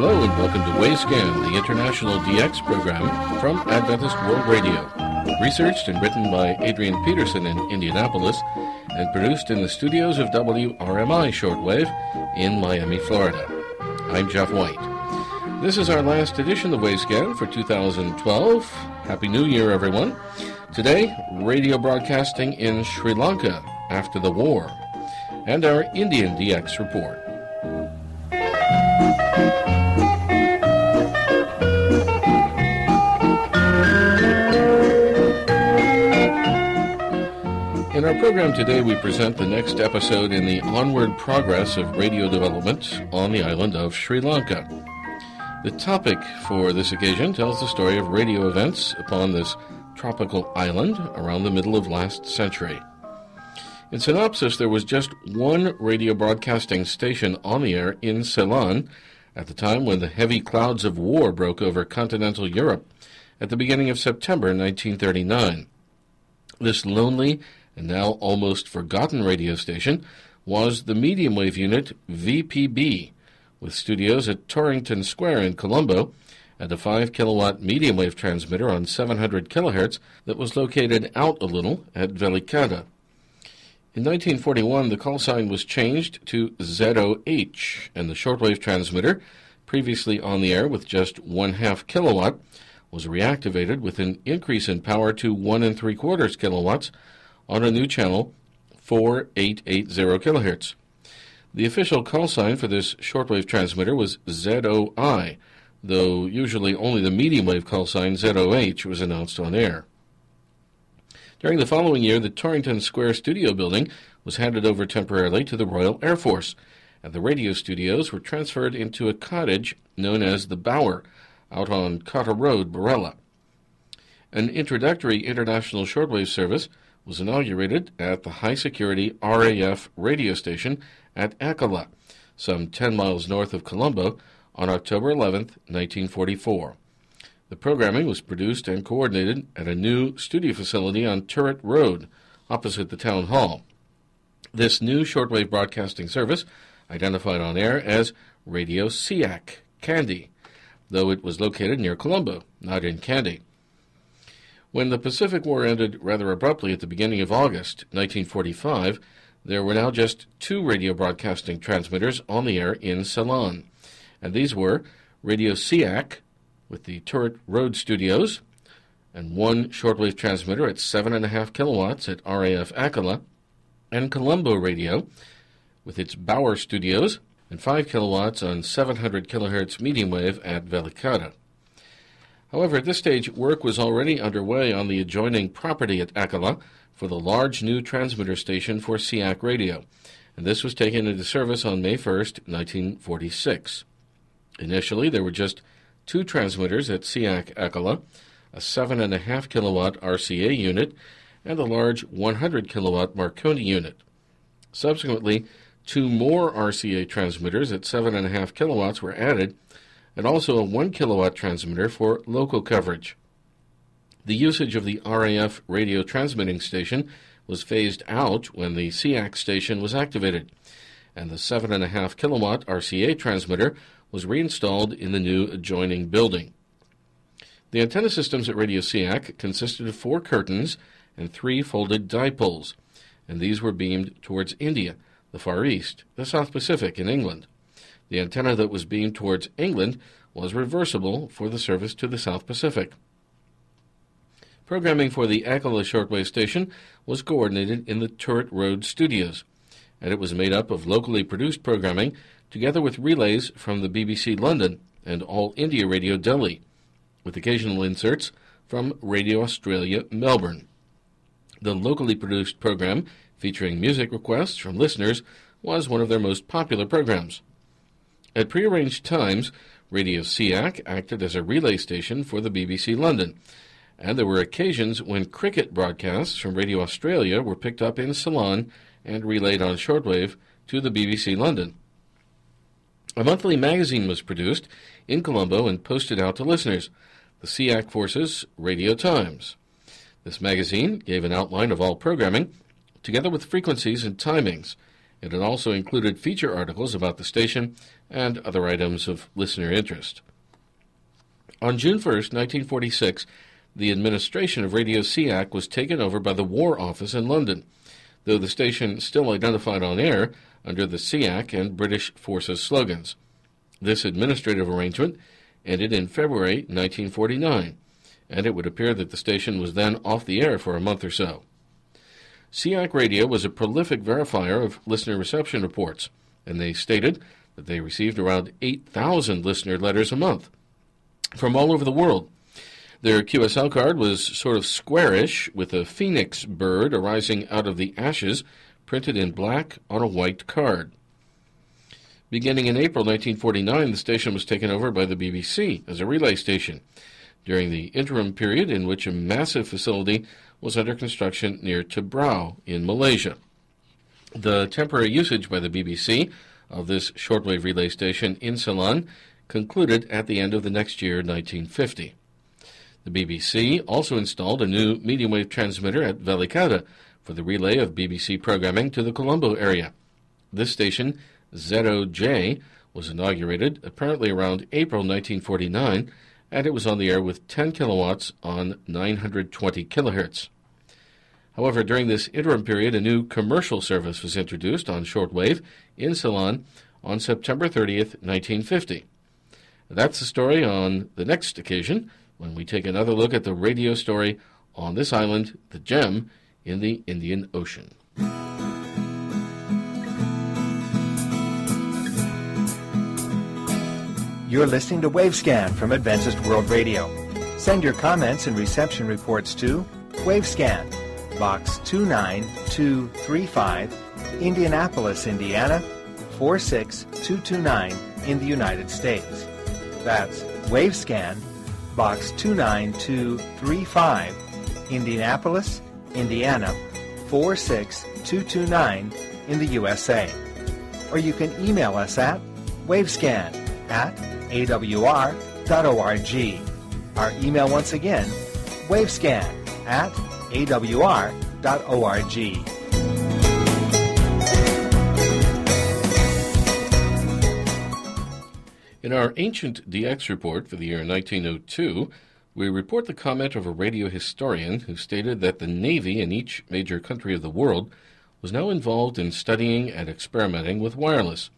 Hello and welcome to Wayscan, the international DX program from Adventist World Radio. Researched and written by Adrian Peterson in Indianapolis and produced in the studios of WRMI Shortwave in Miami, Florida. I'm Jeff White. This is our last edition of Wayscan for 2012. Happy New Year, everyone. Today, radio broadcasting in Sri Lanka after the war, and our Indian DX report. In our program today, we present the next episode in the onward progress of radio development on the island of Sri Lanka. The topic for this occasion tells the story of radio events upon this tropical island around the middle of last century. In synopsis, there was just one radio broadcasting station on the air in Ceylon at the time when the heavy clouds of war broke over continental Europe at the beginning of September 1939. This lonely and now almost forgotten radio station was the medium wave unit VPB, with studios at Torrington Square in Colombo and a 5-kilowatt medium wave transmitter on 700 kilohertz that was located out a little at Velikada. In 1941, the call sign was changed to ZOH, and the shortwave transmitter, previously on the air with just 1/2 kilowatt, was reactivated with an increase in power to 1 3/4 kilowatts on a new channel, 4880 kilohertz. The official call sign for this shortwave transmitter was ZOI, though usually only the medium wave call sign ZOH was announced on air. During the following year, the Torrington Square studio building was handed over temporarily to the Royal Air Force, and the radio studios were transferred into a cottage known as the Bower, out on Cotter Road, Barella. An introductory international shortwave service was inaugurated at the high-security RAF radio station at Akala, some 10 miles north of Colombo, on October 11, 1944. The programming was produced and coordinated at a new studio facility on Turret Road, opposite the town hall. This new shortwave broadcasting service identified on air as Radio SEAC, Kandy, though it was located near Colombo, not in Kandy. When the Pacific War ended rather abruptly at the beginning of August 1945, there were now just 2 radio broadcasting transmitters on the air in Ceylon, and these were Radio SEAC with the Turret Road studios, and 1 shortwave transmitter at 7.5 kilowatts at RAF Akala, and Colombo Radio with its Bower studios and 5 kilowatts on 700 kilohertz medium wave at Velikada. However, at this stage, work was already underway on the adjoining property at Akala for the large new transmitter station for SEAC radio, and this was taken into service on May 1st, 1946. Initially, there were just 2 transmitters at SEAC Akala, a 7.5 kilowatt RCA unit, and a large 100 kilowatt Marconi unit. Subsequently, 2 more RCA transmitters at 7.5 kilowatts were added, and also a 1 kilowatt transmitter for local coverage. The usage of the RAF radio transmitting station was phased out when the SEAC station was activated, and the 7.5 kilowatt RCA transmitter was reinstalled in the new adjoining building. The antenna systems at Radio SEAC consisted of 4 curtains and 3 folded dipoles, and these were beamed towards India, the Far East, the South Pacific, and England. The antenna that was beamed towards England was reversible for the service to the South Pacific. Programming for the Akala shortwave station was coordinated in the Turret Road studios, and it was made up of locally produced programming together with relays from the BBC London and All India Radio Delhi, with occasional inserts from Radio Australia Melbourne. The locally produced program, featuring music requests from listeners, was one of their most popular programs. At prearranged times, Radio SEAC acted as a relay station for the BBC London, and there were occasions when cricket broadcasts from Radio Australia were picked up in Ceylon and relayed on shortwave to the BBC London. A monthly magazine was produced in Colombo and posted out to listeners, the SEAC Forces Radio Times. This magazine gave an outline of all programming, together with frequencies and timings, and it also included feature articles about the station and other items of listener interest. On June 1st, 1946, the administration of Radio SEAC was taken over by the War Office in London, though the station still identified on air under the SEAC and British Forces slogans. This administrative arrangement ended in February 1949, and it would appear that the station was then off the air for a month or so. SEAC Radio was a prolific verifier of listener reception reports, and they stated that they received around 8,000 listener letters a month from all over the world. Their QSL card was sort of squarish, with a phoenix bird arising out of the ashes printed in black on a white card. Beginning in April 1949, the station was taken over by the BBC as a relay station, during the interim period in which a massive facility was under construction near Tebrau in Malaysia. The temporary usage by the BBC of this shortwave relay station in Ceylon concluded at the end of the next year, 1950. The BBC also installed a new medium wave transmitter at Velicata for the relay of BBC programming to the Colombo area. This station, Zero J, was inaugurated apparently around April 1949, and it was on the air with 10 kilowatts on 920 kilohertz. However, during this interim period, a new commercial service was introduced on shortwave in Ceylon on September 30th, 1950. That's the story on the next occasion, when we take another look at the radio story on this island, the gem in the Indian Ocean. You're listening to Wavescan from Adventist World Radio. Send your comments and reception reports to Wavescan, Box 29235, Indianapolis, Indiana, 46229 in the United States. That's Wavescan, Box 29235, Indianapolis, Indiana, 46229 in the USA. Or you can email us at wavescan@awr.org. Our email once again, wavescan@awr.org. In our Ancient DX report for the year 1902, we report the comment of a radio historian who stated that the Navy in each major country of the world was now involved in studying and experimenting with wireless.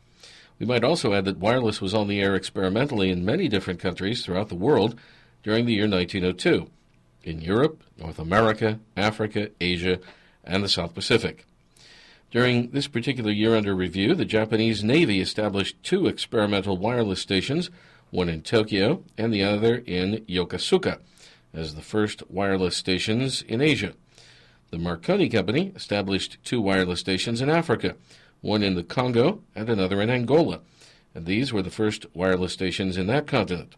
We might also add that wireless was on the air experimentally in many different countries throughout the world during the year 1902, in Europe, North America, Africa, Asia, and the South Pacific. During this particular year under review, the Japanese Navy established 2 experimental wireless stations, one in Tokyo and the other in Yokosuka, as the first wireless stations in Asia. The Marconi Company established 2 wireless stations in Africa, one in the Congo and another in Angola, and these were the first wireless stations in that continent.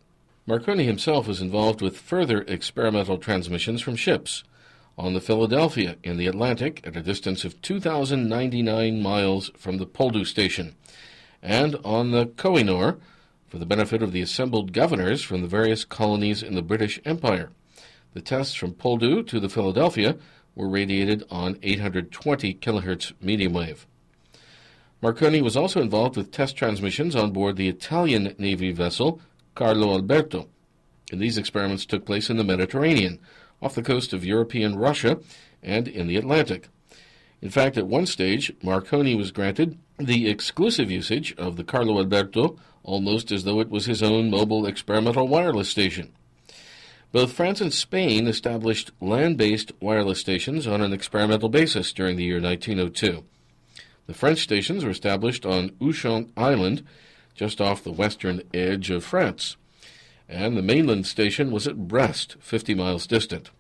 Marconi himself was involved with further experimental transmissions from ships on the Philadelphia in the Atlantic at a distance of 2,099 miles from the Poldhu station, and on the Kohinoor for the benefit of the assembled governors from the various colonies in the British Empire. The tests from Poldhu to the Philadelphia were radiated on 820 kilohertz medium wave. Marconi was also involved with test transmissions on board the Italian Navy vessel Carlo Alberto, and these experiments took place in the Mediterranean, off the coast of European Russia, and in the Atlantic. In fact, at one stage, Marconi was granted the exclusive usage of the Carlo Alberto, almost as though it was his own mobile experimental wireless station. Both France and Spain established land-based wireless stations on an experimental basis during the year 1902. The French stations were established on Ushant Island, just off the western edge of France, and the mainland station was at Brest, 50 miles distant.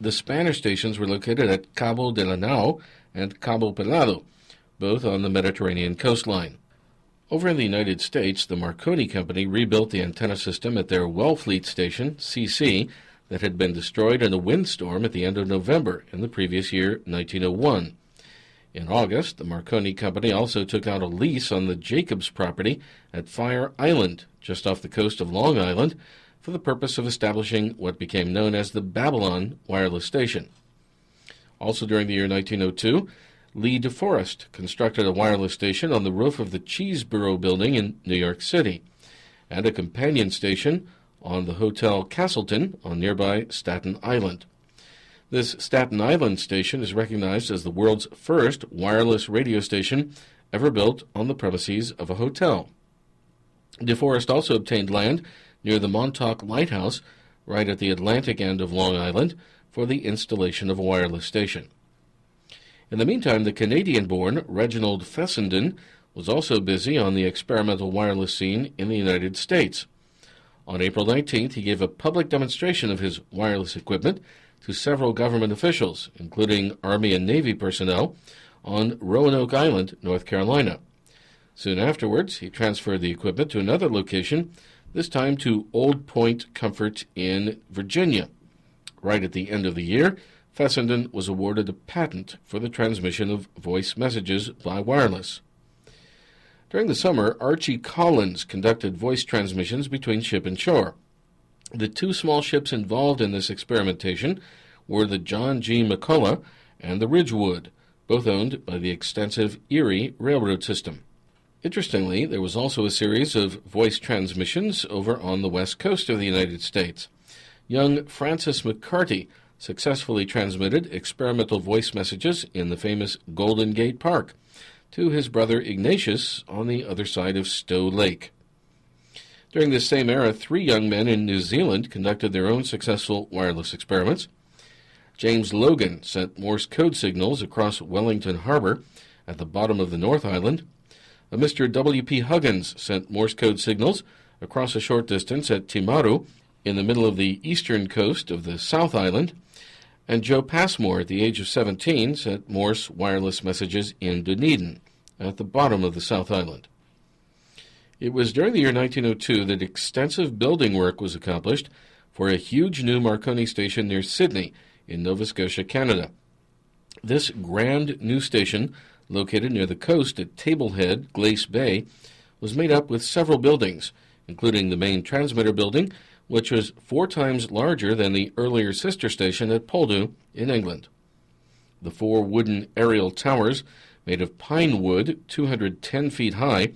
The Spanish stations were located at Cabo de la Nao and Cabo Pelado, both on the Mediterranean coastline. Over in the United States, the Marconi Company rebuilt the antenna system at their Wellfleet station, CC, that had been destroyed in a windstorm at the end of November in the previous year, 1901. In August, the Marconi Company also took out a lease on the Jacobs property at Fire Island, just off the coast of Long Island, for the purpose of establishing what became known as the Babylon Wireless Station. Also during the year 1902, Lee DeForest constructed a wireless station on the roof of the Cheeseboro building in New York City, and a companion station on the Hotel Castleton on nearby Staten Island. This Staten Island station is recognized as the world's first wireless radio station ever built on the premises of a hotel. DeForest also obtained land near the Montauk Lighthouse, right at the Atlantic end of Long Island, for the installation of a wireless station. In the meantime, the Canadian-born Reginald Fessenden was also busy on the experimental wireless scene in the United States. On April 19th, he gave a public demonstration of his wireless equipment to several government officials, including Army and Navy personnel, on Roanoke Island, North Carolina. Soon afterwards, he transferred the equipment to another location, this time to Old Point Comfort in Virginia. Right at the end of the year, Fessenden was awarded a patent for the transmission of voice messages by wireless. During the summer, Archie Collins conducted voice transmissions between ship and shore. The two small ships involved in this experimentation were the John G. McCullough and the Ridgewood, both owned by the extensive Erie Railroad system. Interestingly, there was also a series of voice transmissions over on the west coast of the United States. Young Francis McCarty successfully transmitted experimental voice messages in the famous Golden Gate Park to his brother Ignatius on the other side of Stowe Lake. During this same era, 3 young men in New Zealand conducted their own successful wireless experiments. James Logan sent Morse code signals across Wellington Harbor at the bottom of the North Island. A Mr. W.P. Huggins sent Morse code signals across a short distance at Timaru in the middle of the eastern coast of the South Island. And Joe Passmore, at the age of 17, sent Morse wireless messages in Dunedin at the bottom of the South Island. It was during the year 1902 that extensive building work was accomplished for a huge new Marconi station near Sydney in Nova Scotia, Canada. This grand new station, located near the coast at Tablehead, Glace Bay, was made up with several buildings, including the main transmitter building, which was 4 times larger than the earlier sister station at Poldhu in England. The 4 wooden aerial towers, made of pine wood 210 feet high,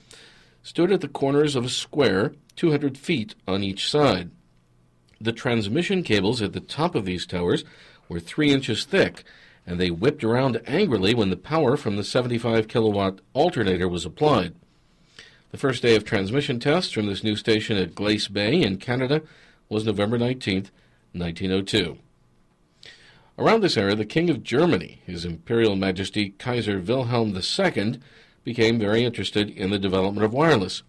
stood at the corners of a square 200 feet on each side. The transmission cables at the top of these towers were 3 inches thick, and they whipped around angrily when the power from the 75-kilowatt alternator was applied. The first day of transmission tests from this new station at Glace Bay in Canada was November 19, 1902. Around this era, the King of Germany, His Imperial Majesty Kaiser Wilhelm II, became very interested in the development of wireless,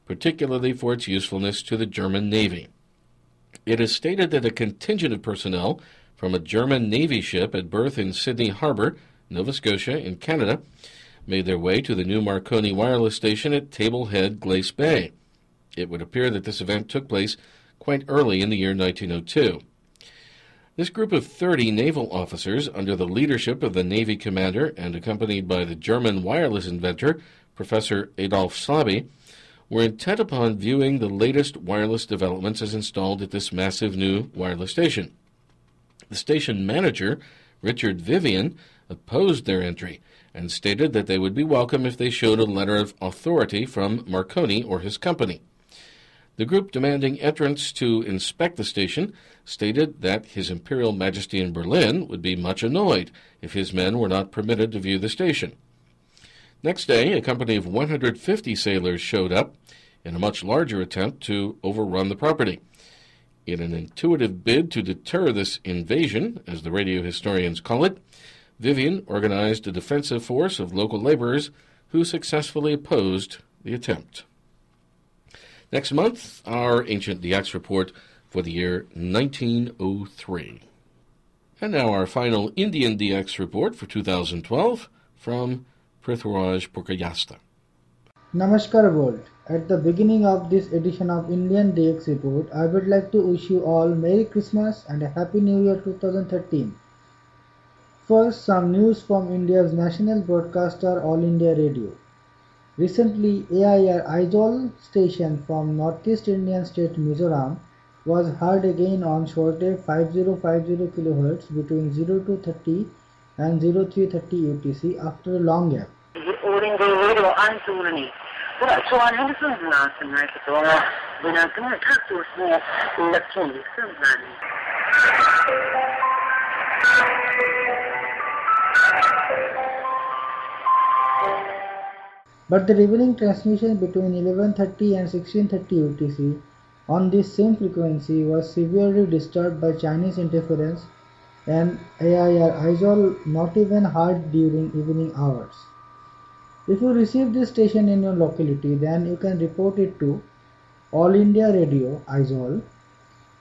particularly for its usefulness to the German Navy. It is stated that a contingent of personnel from a German Navy ship at berth in Sydney Harbor, Nova Scotia, in Canada, made their way to the new Marconi wireless station at Tablehead, Glace Bay. It would appear that this event took place quite early in the year 1902. This group of 30 naval officers, under the leadership of the Navy commander and accompanied by the German wireless inventor, Professor Adolf Slaby, were intent upon viewing the latest wireless developments as installed at this massive new wireless station. The station manager, Richard Vivian, opposed their entry and stated that they would be welcome if they showed a letter of authority from Marconi or his company. The group demanding entrance to inspect the station stated that His Imperial Majesty in Berlin would be much annoyed if his men were not permitted to view the station. Next day, a company of 150 sailors showed up in a much larger attempt to overrun the property. In an intuitive bid to deter this invasion, as the radio historians call it, Vivian organized a defensive force of local laborers who successfully opposed the attempt. Next month, our Ancient DX report for the year 1903. And now our final Indian DX report for 2012 from Prithviraj Purkayastha. Namaskar world. At the beginning of this edition of Indian DX report, I would like to wish you all Merry Christmas and a Happy New Year 2013. First, some news from India's national broadcaster All India Radio. Recently, AIR Aizawl station from Northeast Indian state Mizoram was heard again on shortwave 5050 kHz between 0 to 30 and 0330 UTC after a long gap. But the evening transmission between 11:30 and 16:30 UTC on this same frequency was severely disturbed by Chinese interference and AIR Aizol not even heard during evening hours. If you receive this station in your locality, then you can report it to All India Radio Aizol,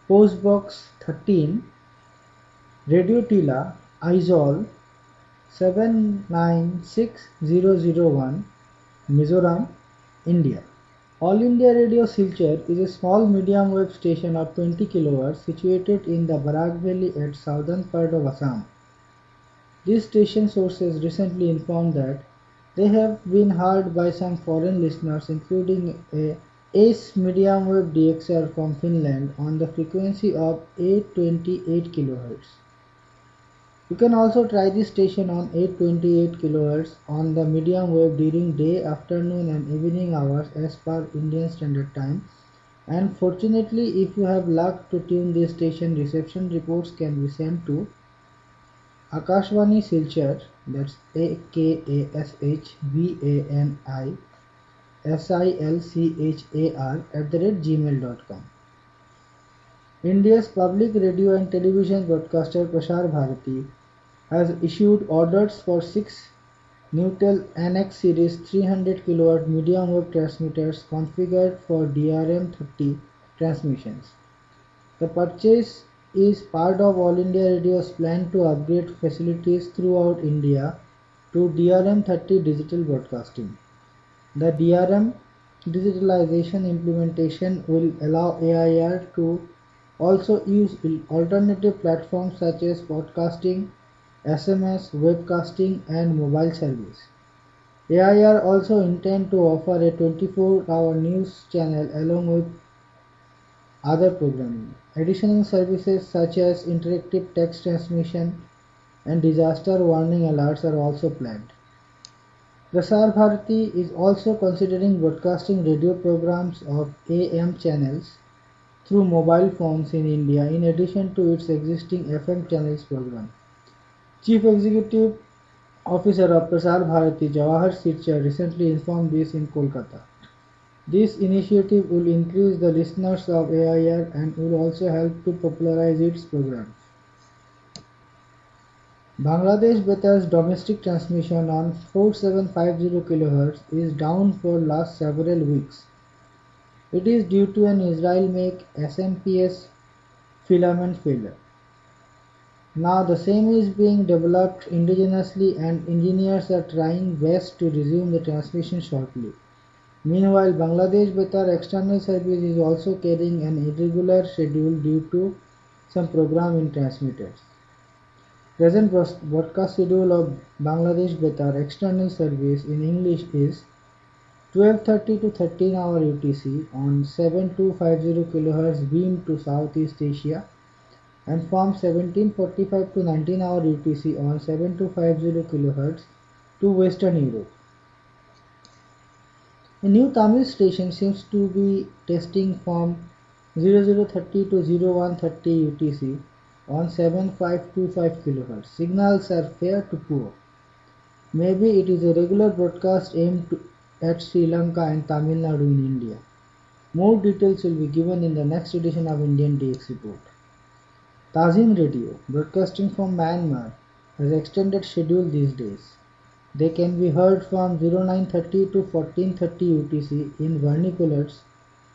Post Box 13, Radio Tila, Aizol 796001, Mizoram, India. All India Radio Silchar is a small medium wave station of 20 kHz situated in the Barak Valley at southern part of Assam. This station sources recently informed that they have been heard by some foreign listeners, including a ACE medium wave DXR from Finland on the frequency of 828 kHz. You can also try this station on 828 kHz on the medium wave during day, afternoon and evening hours as per Indian Standard Time. And fortunately, if you have luck to tune this station, reception reports can be sent to Akashvani Silchar, that's AKASHVANI SILCHAR @gmail.com. India's public radio and television broadcaster Prasar Bharati has issued orders for 6 Neutel NX series 300 kW medium wave transmitters configured for DRM-30 transmissions. The purchase is part of All India Radio's plan to upgrade facilities throughout India to DRM-30 digital broadcasting. The DRM digitalization implementation will allow AIR to also use alternative platforms such as podcasting, SMS, webcasting and mobile service. AIR also intend to offer a 24-hour news channel along with other programming. Additional services such as interactive text transmission and disaster warning alerts are also planned. Prasar Bharati is also considering broadcasting radio programs of AM channels through mobile phones in India in addition to its existing FM channels program. Chief Executive Officer of Prasar Bharati Jawahar Silchar recently informed this in Kolkata. This initiative will increase the listeners of AIR and will also help to popularize its programs. Bangladesh Betar's domestic transmission on 4750 kHz is down for last several weeks. It is due to an Israel-make SMPS filament failure. Now the same is being developed indigenously and engineers are trying best to resume the transmission shortly. Meanwhile, Bangladesh Betar external service is also carrying an irregular schedule due to some program in transmitters. Present broadcast schedule of Bangladesh Betar external service in English is 12:30 to 13 hour UTC on 7250 kHz beam to Southeast Asia and from 17:45 to 19 hour UTC on 7250 kHz to Western Europe. A new Tamil station seems to be testing from 0030 to 0130 UTC on 7525 kHz. Signals are fair to poor. Maybe it is a regular broadcast aimed at Sri Lanka and Tamil Nadu in India. More details will be given in the next edition of Indian DX Report. Tazim Radio, broadcasting from Myanmar, has extended schedule these days. They can be heard from 0930 to 1430 UTC in vernaculars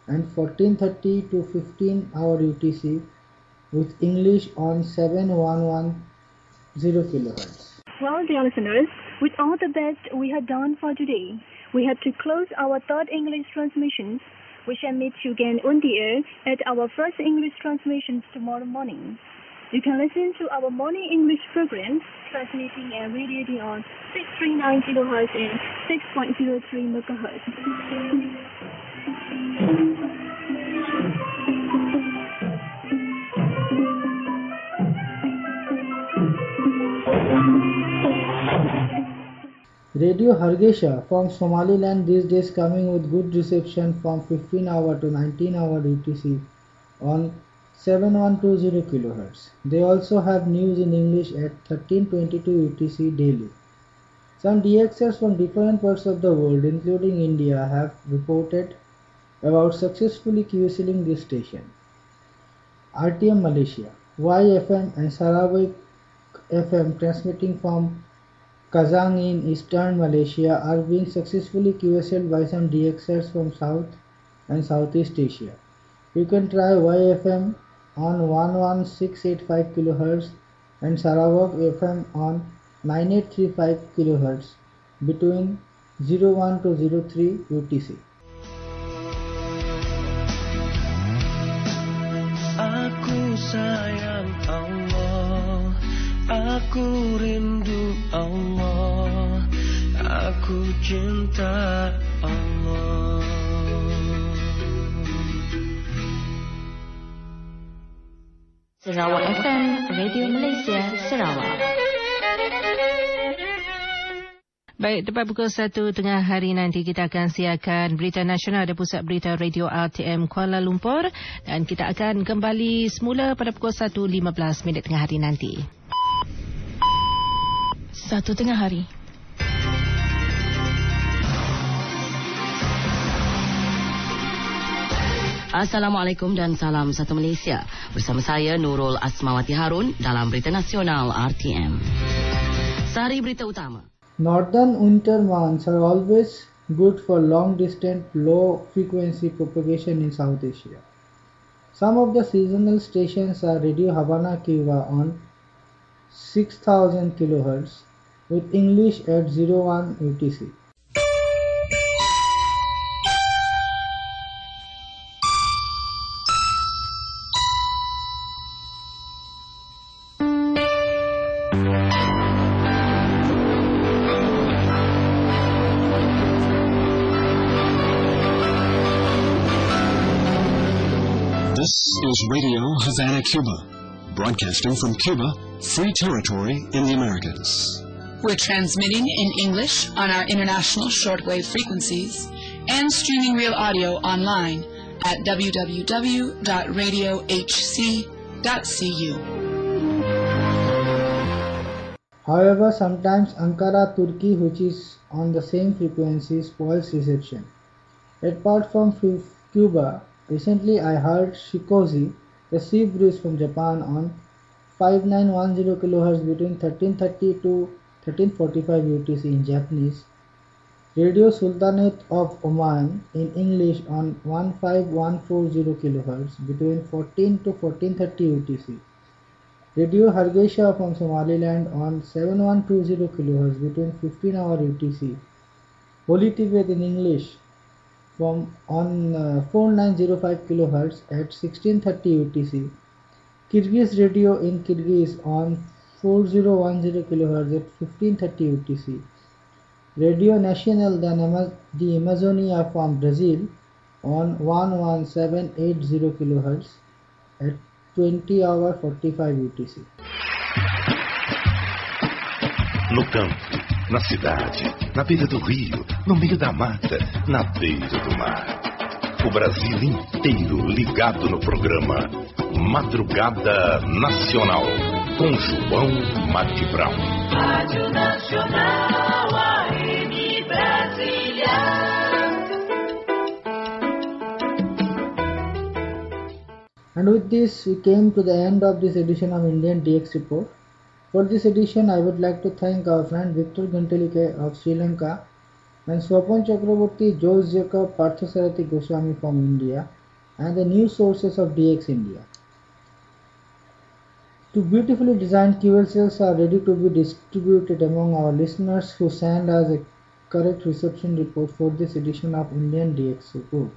and 1430 to 15 hour UTC with English on 7110 kHz. Well, dear listeners, with all the best we have done for today, we have to close our third English transmissions. We shall meet you again on the air at our first English transmissions tomorrow morning. You can listen to our morning English program transmitting and radiating on 639 kHz and 6.03 MHz. Radio Hargeisa from Somaliland these days coming with good reception from 15-hour to 19-hour UTC on 7120 kHz. They also have news in English at 1322 UTC daily. Some DXers from different parts of the world, including India, have reported about successfully QSLing this station. RTM Malaysia, YFM and Sarawak FM transmitting from Kazang in eastern Malaysia are being successfully QSLed by some DXers from South and Southeast Asia. You can try YFM on 11685 kHz and Sarawak FM on 9835 kHz between 01 to 03 UTC. Aku sayang Allah, aku rindu Allah, aku cinta Allah. Sarawak FM, Radio Malaysia, Sarawak. Baik, tepat pukul 1 tengah hari nanti kita akan siarkan Berita Nasional dari Pusat Berita Radio RTM Kuala Lumpur dan kita akan kembali semula pada pukul 1.15 tengah hari nanti. 1 tengah hari. Assalamualaikum dan salam satu Malaysia. Bersama saya Nurul Asmawati Harun dalam Berita Nasional RTM. Sehari berita utama. Northern winter months are always good for long-distance, low-frequency propagation in South Asia. Some of the seasonal stations are Radio Havana Cuba on 6000 kHz with English at 01 UTC. This is Radio Havana, Cuba, broadcasting from Cuba, free territory in the Americas. We're transmitting in English on our international shortwave frequencies and streaming real audio online at www.radiohc.cu. However, sometimes Ankara, Turkey, which is on the same frequency, spoils reception. Apart from Cuba, recently I heard Shikozi, the sea breeze from Japan on 5910 kHz between 1330 to 1345 UTC in Japanese, Radio Sultanate of Oman in English on 15140 kHz between 14 to 1430 UTC, Radio Hargeisa from Somaliland on 7120 kHz between 15-hour UTC, Holy Tibet in English from on 4905 kHz at 1630 UTC, Kyrgyz Radio in Kyrgyz on 4010 kHz at 1530 UTC, Radio Nacional de Amazonia from Brazil on 11780 kHz at 20-hour 45 UTC. No campo, na cidade, na beira do rio, no meio da mata, na beira do mar. O Brasil inteiro ligado no programa Madrugada Nacional, com João Mati Brown. Rádio Nacional AM Brasília. And with this, we came to the end of this edition of Indian DX Report. For this edition, I would like to thank our friend Victor Guntelike of Sri Lanka and Swapan Chakraborty, Jose Jacob, Parthasarathi Goswami from India, and the news sources of DX India. Two beautifully designed QL cells are ready to be distributed among our listeners who send us a correct reception report for this edition of Indian DX Report.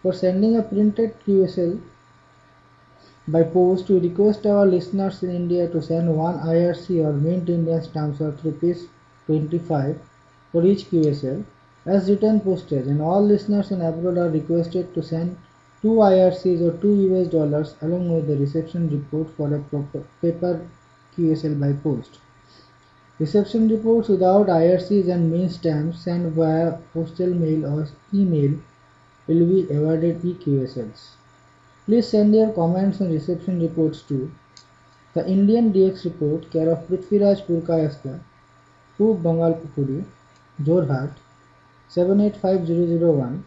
For sending a printed QSL by post, we request our listeners in India to send one IRC or Mint Indian stamps worth ₹25 for each QSL as return postage, and all listeners in abroad are requested to send 2 IRCs or $2 along with the reception report for a proper paper QSL by post. Reception reports without IRCs and main stamps sent via postal mail or email will be awarded EQSLs. Please send your comments on reception reports to the Indian DX Report, care of Prithviraj Purkayastha, Poob Bangal Pukuri, Jorhat 785001,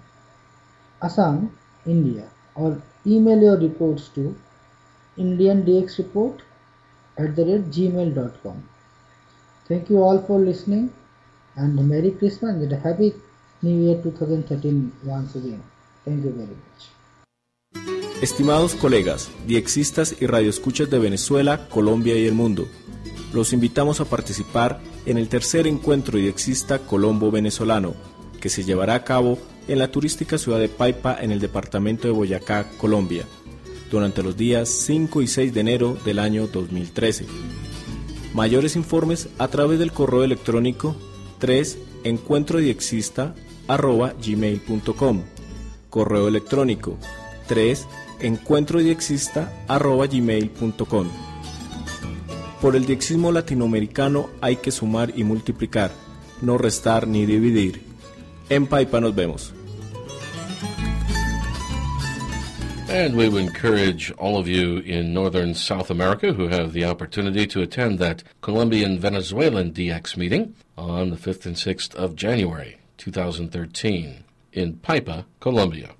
Assam, India, or email your reports to indiandxreport@gmail.com. Thank you all for listening, and Merry Christmas and a Happy New Year 2013 once again. Thank you very much. Estimados colegas, diexistas y radioescuchas de Venezuela, Colombia y el mundo, los invitamos a participar en el tercer encuentro diexista colombo-venezolano, que se llevará a cabo en la turística ciudad de Paipa, en el departamento de Boyacá, Colombia, durante los días 5 y 6 de enero del año 2013. Mayores informes a través del correo electrónico 3encuentrodiexista@gmail.com, correo electrónico 3encuentrodiexista@gmail.com. Por el diexismo latinoamericano hay que sumar y multiplicar, no restar ni dividir. En Paipa nos vemos. And we would encourage all of you in northern South America who have the opportunity to attend that Colombian-Venezuelan DX meeting on the 5th and 6th of January 2013 in Paipa, Colombia.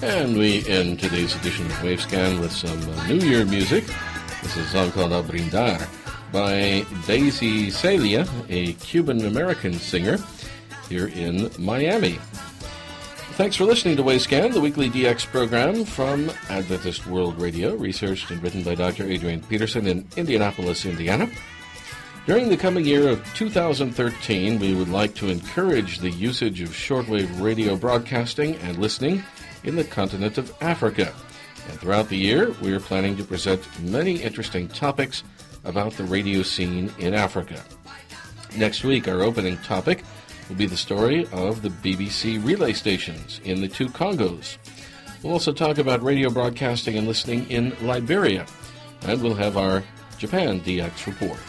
And we end today's edition of Wavescan with some New Year music. This is a song called A Brindar by Daisy Celia, a Cuban-American singer here in Miami. Thanks for listening to Wavescan, the weekly DX program from Adventist World Radio, researched and written by Dr. Adrian Peterson in Indianapolis, Indiana. During the coming year of 2013, we would like to encourage the usage of shortwave radio broadcasting and listening in the continent of Africa. And throughout the year, we are planning to present many interesting topics about the radio scene in Africa. Next week, our opening topic will be the story of the BBC relay stations in the two Congos. We'll also talk about radio broadcasting and listening in Liberia, and we'll have our Japan DX report.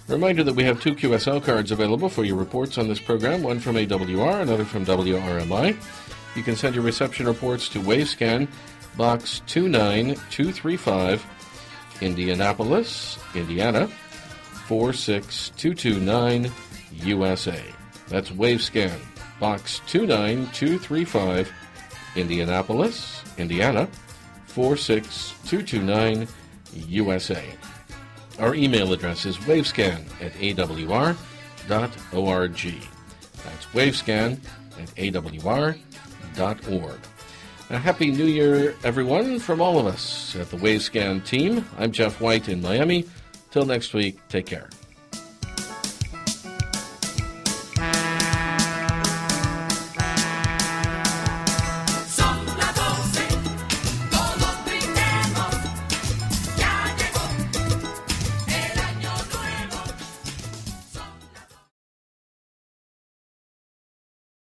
A reminder that we have two QSL cards available for your reports on this program, one from AWR, another from WRMI. You can send your reception reports to Wavescan, Box 29235, Indianapolis, Indiana, 46229, USA. That's Wavescan, Box 29235, Indianapolis, Indiana, 46229, USA. Our email address is wavescan@awr.org. That's wavescan@awr.org. A Happy New Year, everyone, from all of us at the Wavescan team. I'm Jeff White in Miami. Till next week, take care.